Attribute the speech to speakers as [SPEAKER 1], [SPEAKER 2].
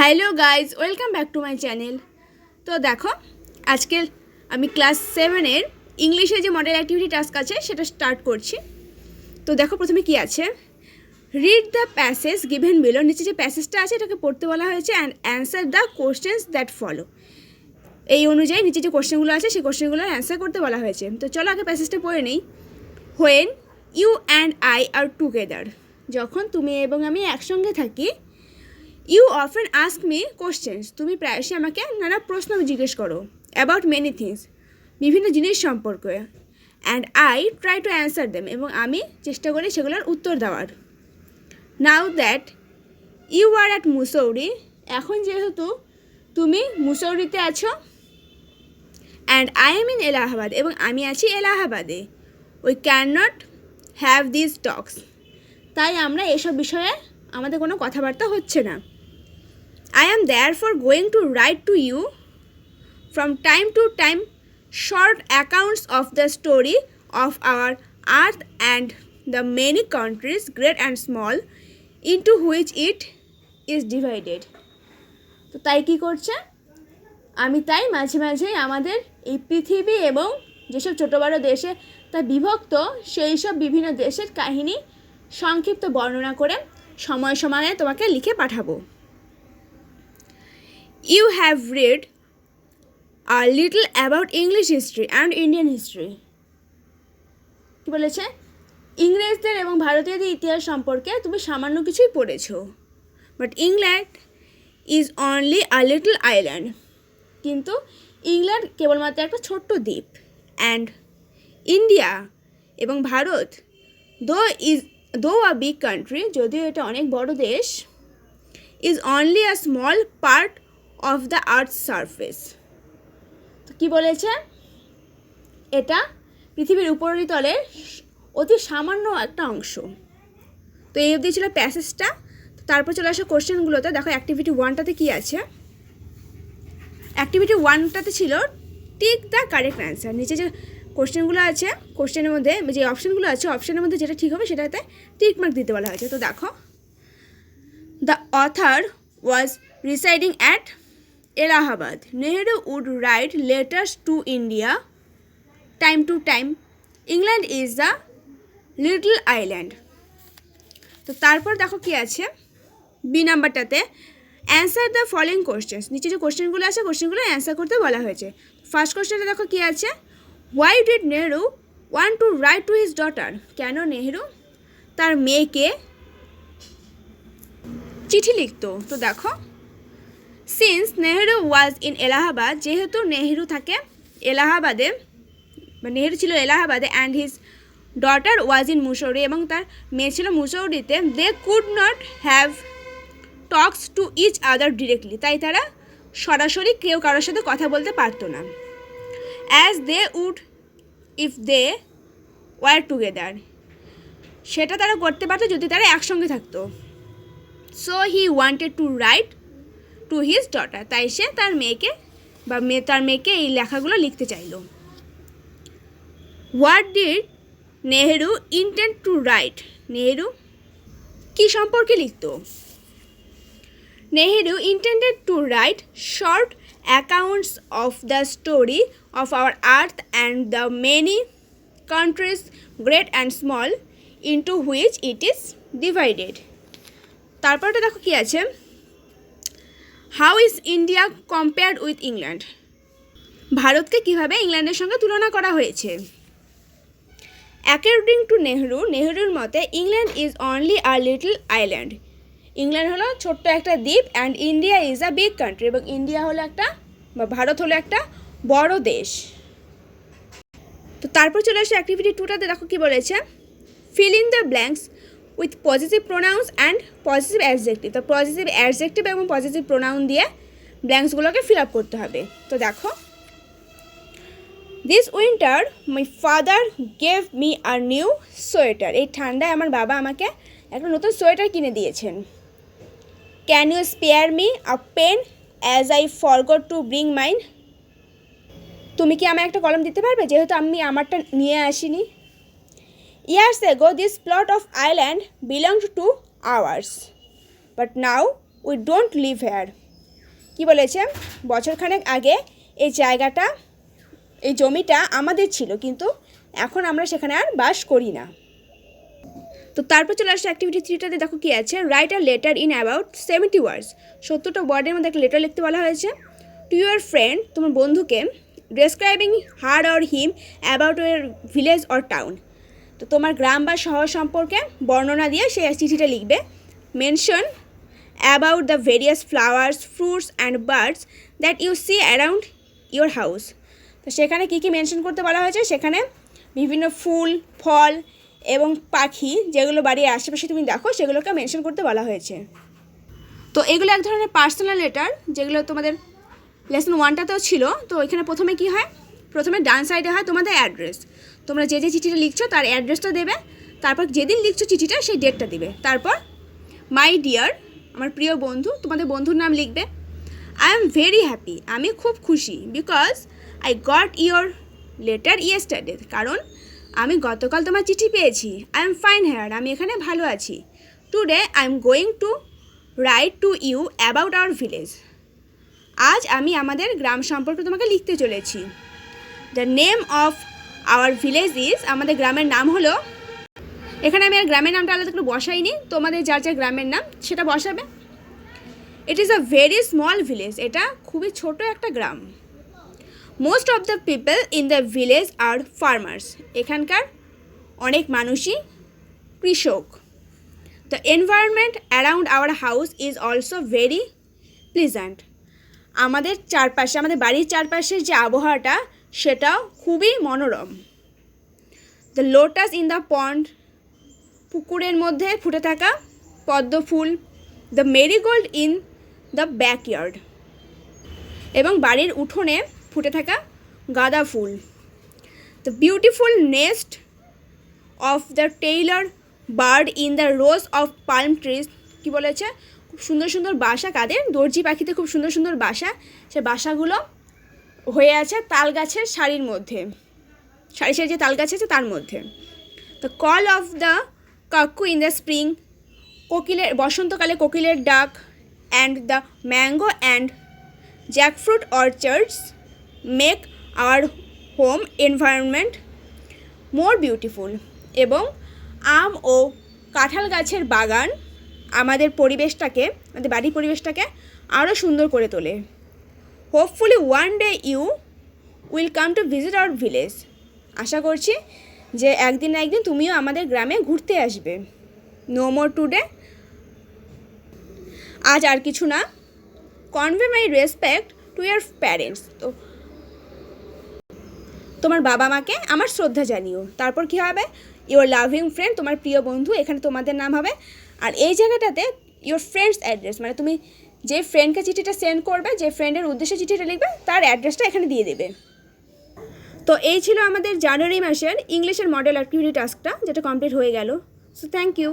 [SPEAKER 1] Hello guys, welcome back to my channel. তো দেখো, আজকে আমি ক্লাস 7-এর ইংলিশে যে মডেল অ্যাক্টিভিটি টাস্ক আছে সেটা স্টার্ট করছি। তো দেখো প্রথমে কি আছে, read the passage given below. নিচে যে প্যাসেজটা আছে এটাকে পড়তে বলা হয়েছে and answer the questions that follow. এই অনুযায়ী নিচে যে কোশ্চেনগুলো আছে সেই কোশ্চেনগুলোর অ্যান্সার করতে বলা হয়েছে। তো চলো আগে প্যাসেজটা পড়ে নিই। When you and I are together, যখন তুমি এবং আমি একসঙ্গে থাকি। You often ask me questions, তুমি প্রায়শই আমাকে নানা প্রশ্ন জিজ্ঞেস করো। অ্যাবাউট মেনি থিংস, বিভিন্ন জিনিস সম্পর্কে। And I try to answer them, এবং আমি চেষ্টা করি সেগুলোর উত্তর দেওয়ার। Now that you are at Mussoorie, এখন যেহেতু তুমি মুসৌরিতে আছো। And I am in Allahabad, এবং আমি আছি এলাহাবাদে। We can not have this talks, তাই আমরা এসব বিষয়ে আমাদের কোনো কথাবার্তা হচ্ছে না। I am therefore going to write to you from time to time short accounts of the story of our earth and the many countries, great and small, into which it is divided. তো তাই কী করছে, আমি তাই মাঝে মাঝে আমাদের এই পৃথিবী এবং যেসব ছোটো বড়ো দেশে তা বিভক্ত সেই সব বিভিন্ন দেশের কাহিনী সংক্ষিপ্ত বর্ণনা করে সময় সময়ে তোমাকে লিখে পাঠাবো। You have read a little about English history and Indian history. কি বলেছে, ইংরেজদের এবং ভারতীয়দের ইতিহাস সম্পর্কে তুমি সামান্য কিছুই পড়েছো। But England is only a little island, কিন্তু ইংল্যান্ড কেবলমাত্র একটা ছোট্ট দ্বীপ। অ্যান্ড ইন্ডিয়া, এবং ভারত, দো আ বিগ কান্ট্রি, যদিও এটা অনেক বড় দেশ, is only a small part of the earth surface. তো কী বলেছে, এটা পৃথিবীর উপরিতলের অতি সামান্য একটা অংশ। তো এই অবধি ছিল প্যাসেজটা। তারপর চলে আসো কোশ্চেনগুলোতে। দেখো অ্যাক্টিভিটি 1টাতে কী আছে। অ্যাক্টিভিটি 1টাতে ছিল টিক দ্য কারেক্ট অ্যান্সার। নিচে যে কোশ্চেনগুলো আছে, কোশ্চেনের মধ্যে যে অপশানগুলো আছে, অপশানের মধ্যে যেটা ঠিক হবে সেটাতে টিক মার্ক দিতে বলা হয়েছে। তো দেখো, the author was residing at Allahabad. Nehru would write letters to India time to time. England is a little island. তো তারপর দেখো কি আছে বি নাম্বারটাতে, অ্যান্সার দ্য ফলোইং কোশ্চেন্স। নিচে যে কোশ্চেনগুলো আছে কোশ্চেনগুলো অ্যান্সার করতে বলা হয়েছে। ফার্স্ট কোশ্চেনে দেখো কি আছে, why did Nehru want to write to his daughter, কেন নেহরু তার মেয়েকে চিঠি লিখতো। তো দেখো, since Nehru was in Allahabad, যেহেতু নেহরু থাকে এলাহাবাদে বা নেহরু ছিল এলাহাবাদে, and his daughter was in Mussoorie, এবং তার মেয়ে ছিল মুসৌরিতে, they could not have talks to each other directly, তাই তারা সরাসরি কেউ কারোর সাথে কথা বলতে পারতো না। As they would if they were together, সেটা তারা করতে পারতো যদি তারা একসঙ্গে থাকতো। So he wanted to write to his daughter, তাই সে তার মেয়েকে এই লেখাগুলো লিখতে চাইল। What did Nehru intend to write, Nehru কী সম্পর্কে লিখত। Nehru intended to write short accounts of the story of our earth and the many countries, great and small, into which it is divided. তারপরটা দেখো কি আছে, how is India compared with England, ভারতকে কীভাবে ইংল্যান্ডের সঙ্গে তুলনা করা হয়েছে। অ্যাকর্ডিং টু নেহরু, নেহরুর মতে England is only a little island, England হলো ছোট্ট একটা দ্বীপ। And India is a big country, এবং ইন্ডিয়া হলো একটা বা ভারত হলো একটা বড় দেশ। তো তারপর চলে আসে অ্যাক্টিভিটি 2টাতে। দেখো কী বলেছে, fill in the blanks with positive pronouns and positive adjective. তো পজিটিভ অ্যাডজেক্টিভ এবং পজিটিভ প্রোনাউন দিয়ে ব্ল্যাঙ্কসগুলোকে ফিল আপ করতে হবে। তো দেখো, this winter my father gave me a new sweater, এই ঠান্ডায় আমার বাবা আমাকে একটা নতুন সোয়েটার কিনে দিয়েছেন। Can you spare me a pen as I forgot to bring mine, তুমি কি আমায় একটা কলম দিতে পারবে যেহেতু আমি আমারটা নিয়ে আসিনি। Years ago, this plot of island belonged to ours, but now we don't live here. কি বলেছে, বছরখানেক আগে এই জায়গাটা, এই জমিটা আমাদের ছিল, কিন্তু এখন আমরা সেখানে আর বাস করি না। তো তারপর চলে আসছে অ্যাক্টিভিটি 3টাতে। দেখো কি আছে, write a letter in about 70 ওয়ার্ডস। 70টা ওয়ার্ডের মধ্যে একটা লেটার লিখতে বলা হয়েছে। টু ইউর ফ্রেন্ড, তোমার বন্ধুকে, describing her or him about your village or town. তো তোমার গ্রাম বা শহর সম্পর্কে বর্ণনা দিয়ে সেই চিঠিটা লিখবে। Mention about the various flowers, fruits and birds that you see around your house. তো সেখানে কী কী মেনশন করতে বলা হয়েছে, সেখানে বিভিন্ন ফুল, ফল এবং পাখি যেগুলো বাড়ির আশেপাশে তুমি দেখো সেগুলোকে মেনশন করতে বলা হয়েছে। তো এগুলো এক ধরনের পার্সোনাল লেটার, যেগুলো তোমাদের লেসন 1টাতেও ছিল। তো এখানে প্রথমে কি হয়, প্রথমে ডান সাইডে হয় তোমাদের অ্যাড্রেস। তোমরা যে যে চিঠিটা লিখছো তার অ্যাড্রেসটা দেবে, তারপর যেদিন লিখছো চিঠিটা সেই ডেটটা দেবে, তারপর মাই ডিয়ার, আমার প্রিয় বন্ধু, তোমাদের বন্ধুর নাম লিখবে। আই এম ভেরি হ্যাপি, আমি খুব খুশি, because I got your letter yesterday, কারণ আমি গতকাল তোমার চিঠি পেয়েছি। আই এম ফাইন হেয়ার, আমি এখানে ভালো আছি। Today I am going to write to you about our village, আজ আমি আমাদের গ্রাম সম্পর্কে তোমাকে লিখতে চলেছি। The name of our village is, আমাদের গ্রামের নাম হলো, এখানে আমি আর গ্রামের নামটা আলাদা করে বসাইনি, তোমাদের যার যার গ্রামের নাম সেটা বসাবে। It is a very small village, এটা খুবই ছোট একটা গ্রাম। Most of the people in the village are farmers, এখানকার অনেক মানুষই কৃষক। The environment around our house is also very pleasant, আমাদের চারপাশে, আমাদের বাড়ির চারপাশের যে আবহাওয়াটা সেটাও খুবই মনোরম। The lotus in the pond, পুকুরের মধ্যে ফুটে থাকা পদ্ম ফুল। The marigold in the backyard, এবং বাড়ির উঠোনে ফুটে থাকা গাঁদা ফুল। The beautiful nest of the tailor bird in the rows of palm trees, কী বলেছে, খুব সুন্দর সুন্দর বাসা, কাদের, দর্জি পাখিতে খুব সুন্দর সুন্দর বাসা, সে বাসাগুলো হয়ে আছে তাল গাছের সারির মধ্যে, সারি সারি যে তাল গাছ আছে তার মধ্যে। The call of the cuckoo in the spring, কোকিলের, বসন্তকালে কোকিলের ডাক। And the mango and jackfruit orchards make our home environment more beautiful, এবং আম ও কাঁঠাল গাছের বাগান আমাদের পরিবেশটাকে, আমাদের বাড়ির পরিবেশটাকে আরও সুন্দর করে তোলে। Hopefully one day you will come to visit our village, আশা করছি যে একদিন না একদিন তুমিও আমাদের গ্রামে ঘুরতে আসবে। নো মোর টুডে, আজ আর কিছু না। Convey my respect to year parents, তো তোমার বাবা মাকে আমার শ্রদ্ধা জানিও। তারপর কী হবে, ইউর লাভিং ফ্রেন্ড, তোমার প্রিয় বন্ধু, এখানে তোমাদের নাম হবে। আর এই জায়গাটাতে ইউর ফ্রেন্ডস অ্যাড্রেস, মানে তুমি যে ফ্রেন্ডকে চিঠিটা সেন্ড করবে, যে ফ্রেন্ডের উদ্দেশ্যে চিঠিটা লিখবে, তার অ্যাড্রেসটা এখানে দিয়ে দেবে। তো এই ছিল আমাদের জানুয়ারি মাসের ইংলিশের মডেল অ্যাক্টিভিটি টাস্কটা, যেটা কমপ্লিট হয়ে গেল। So thank you.